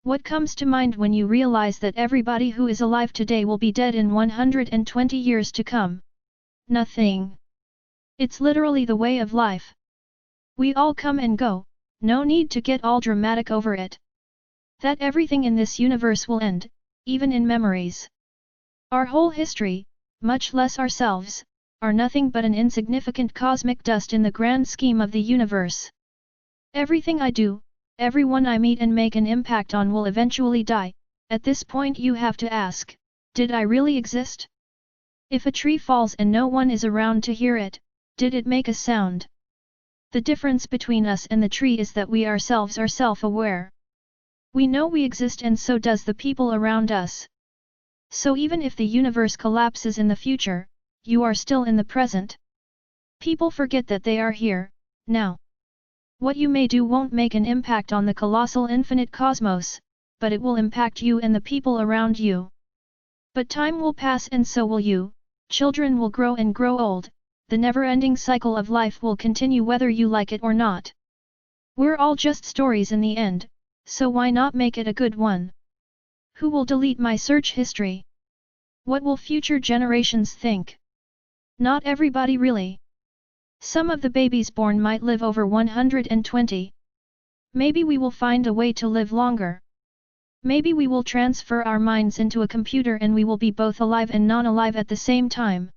What comes to mind when you realize that everybody who is alive today will be dead in 120 years to come? Nothing. It's literally the way of life. We all come and go, no need to get all dramatic over it. That everything in this universe will end, even in memories. Our whole history, much less ourselves, are nothing but an insignificant cosmic dust in the grand scheme of the universe. Everything I do, everyone I meet and make an impact on will eventually die. At this point you have to ask, did I really exist? If a tree falls and no one is around to hear it, did it make a sound? The difference between us and the tree is that we ourselves are self-aware. We know we exist and so does the people around us. So even if the universe collapses in the future, you are still in the present. People forget that they are here, now. What you may do won't make an impact on the colossal infinite cosmos, but it will impact you and the people around you. But time will pass and so will you, children will grow and grow old, the never-ending cycle of life will continue whether you like it or not. We're all just stories in the end, so why not make it a good one? Who will delete my search history? What will future generations think? Not everybody really. Some of the babies born might live over 120. Maybe we will find a way to live longer. Maybe we will transfer our minds into a computer and we will be both alive and non-alive at the same time.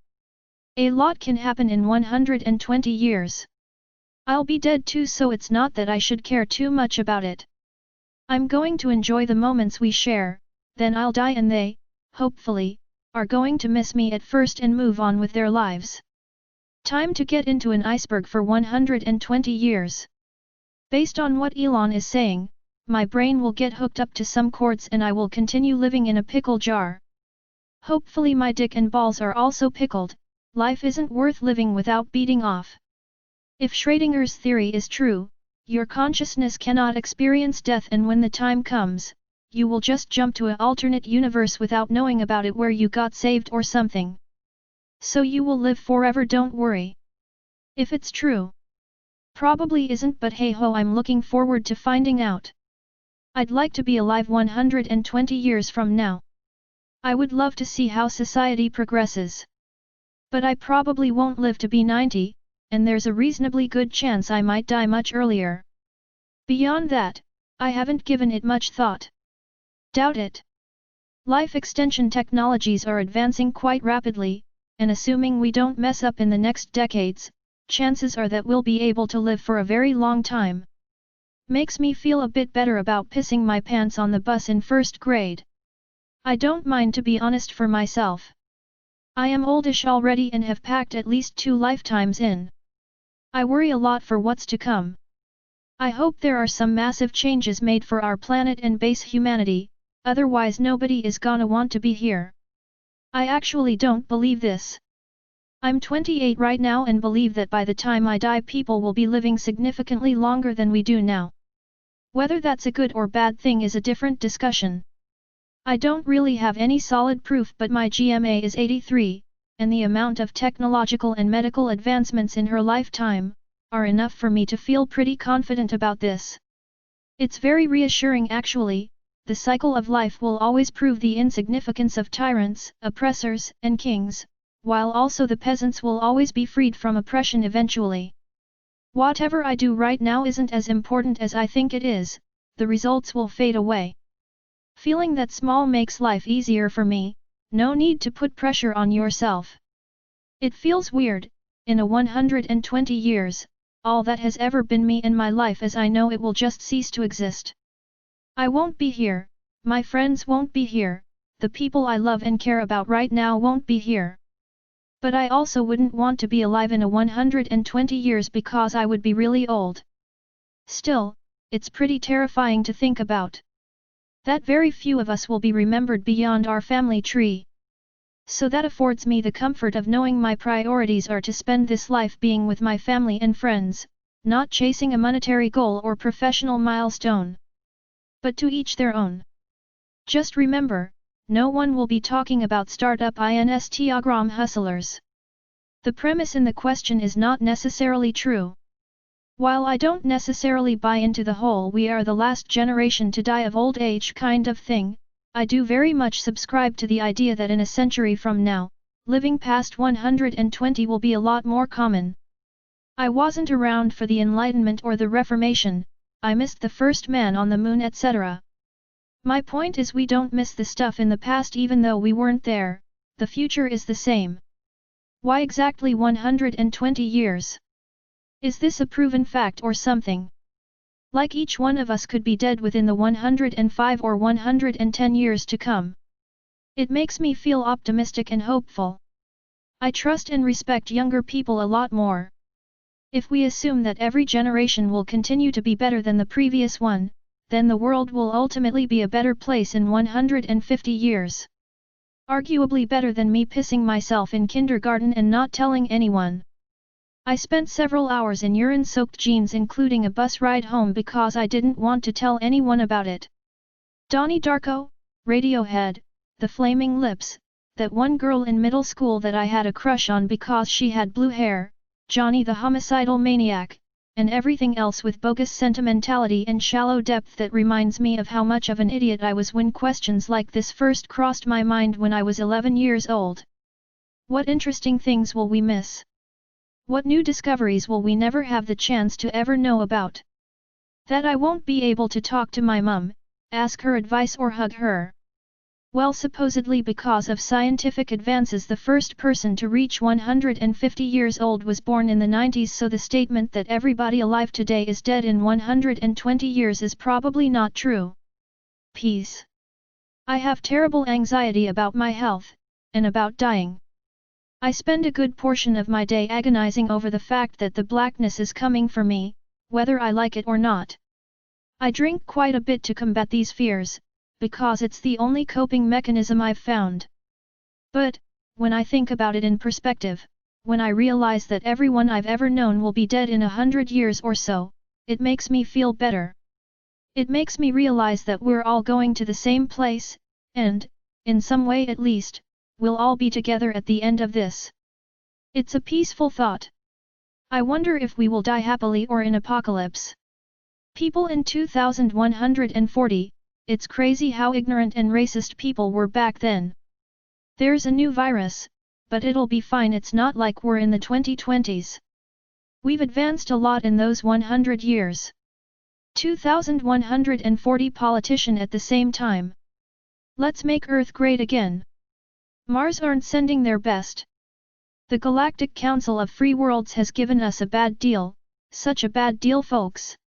A lot can happen in 120 years. I'll be dead too, so it's not that I should care too much about it. I'm going to enjoy the moments we share, then I'll die and they, hopefully, are going to miss me at first and move on with their lives. Time to get into an iceberg for 120 years. Based on what Elon is saying, my brain will get hooked up to some cords and I will continue living in a pickle jar. Hopefully my dick and balls are also pickled. Life isn't worth living without beating off. If Schrödinger's theory is true, your consciousness cannot experience death, and when the time comes, you will just jump to an alternate universe without knowing about it where you got saved or something. So you will live forever, don't worry. If it's true. Probably isn't, but hey ho, I'm looking forward to finding out. I'd like to be alive 120 years from now. I would love to see how society progresses. But I probably won't live to be 90, and there's a reasonably good chance I might die much earlier. Beyond that, I haven't given it much thought. Doubt it. Life extension technologies are advancing quite rapidly, and assuming we don't mess up in the next decades, chances are that we'll be able to live for a very long time. Makes me feel a bit better about pissing my pants on the bus in first grade. I don't mind, to be honest, for myself. I am oldish already and have packed at least 2 lifetimes in. I worry a lot for what's to come. I hope there are some massive changes made for our planet and base humanity, otherwise nobody is gonna want to be here. I actually don't believe this. I'm 28 right now and believe that by the time I die people will be living significantly longer than we do now. Whether that's a good or bad thing is a different discussion. I don't really have any solid proof, but my GMA is 83, and the amount of technological and medical advancements in her lifetime are enough for me to feel pretty confident about this. It's very reassuring actually. The cycle of life will always prove the insignificance of tyrants, oppressors, and kings, while also the peasants will always be freed from oppression eventually. Whatever I do right now isn't as important as I think it is, the results will fade away. Feeling that small makes life easier for me, no need to put pressure on yourself. It feels weird, in a 120 years, all that has ever been me in my life, as I know it will just cease to exist. I won't be here, my friends won't be here, the people I love and care about right now won't be here. But I also wouldn't want to be alive in a 120 years because I would be really old. Still, it's pretty terrifying to think about. That very few of us will be remembered beyond our family tree. So that affords me the comfort of knowing my priorities are to spend this life being with my family and friends, not chasing a monetary goal or professional milestone. But to each their own. Just remember, no one will be talking about startup Instagram hustlers. The premise in the question is not necessarily true. While I don't necessarily buy into the whole we are the last generation to die of old age kind of thing, I do very much subscribe to the idea that in a century from now, living past 120 will be a lot more common. I wasn't around for the Enlightenment or the Reformation, I missed the first man on the moon etc. My point is we don't miss the stuff in the past even though we weren't there, the future is the same. Why exactly 120 years? Is this a proven fact or something? Like each one of us could be dead within the 105 or 110 years to come. It makes me feel optimistic and hopeful. I trust and respect younger people a lot more. If we assume that every generation will continue to be better than the previous one, then the world will ultimately be a better place in 150 years. Arguably better than me pissing myself in kindergarten and not telling anyone. I spent several hours in urine-soaked jeans including a bus ride home because I didn't want to tell anyone about it. Donnie Darko, Radiohead, The Flaming Lips, that one girl in middle school that I had a crush on because she had blue hair, Johnny the homicidal maniac, and everything else with bogus sentimentality and shallow depth that reminds me of how much of an idiot I was when questions like this first crossed my mind when I was 11 years old. What interesting things will we miss? What new discoveries will we never have the chance to ever know about? That I won't be able to talk to my mum, ask her advice or hug her. Well, supposedly because of scientific advances the first person to reach 150 years old was born in the 90s, so the statement that everybody alive today is dead in 120 years is probably not true. Peace. I have terrible anxiety about my health, and about dying. I spend a good portion of my day agonizing over the fact that the blackness is coming for me, whether I like it or not. I drink quite a bit to combat these fears, because it's the only coping mechanism I've found. But, when I think about it in perspective, when I realize that everyone I've ever known will be dead in 100 years or so, it makes me feel better. It makes me realize that we're all going to the same place, and, in some way at least, we'll all be together at the end of this. It's a peaceful thought. I wonder if we will die happily or in apocalypse. People in 2140, it's crazy how ignorant and racist people were back then. There's a new virus, but it'll be fine, it's not like we're in the 2020s. We've advanced a lot in those 100 years. 2140 politician at the same time. Let's make Earth great again. Mars aren't sending their best. The Galactic Council of Free Worlds has given us a bad deal, such a bad deal folks.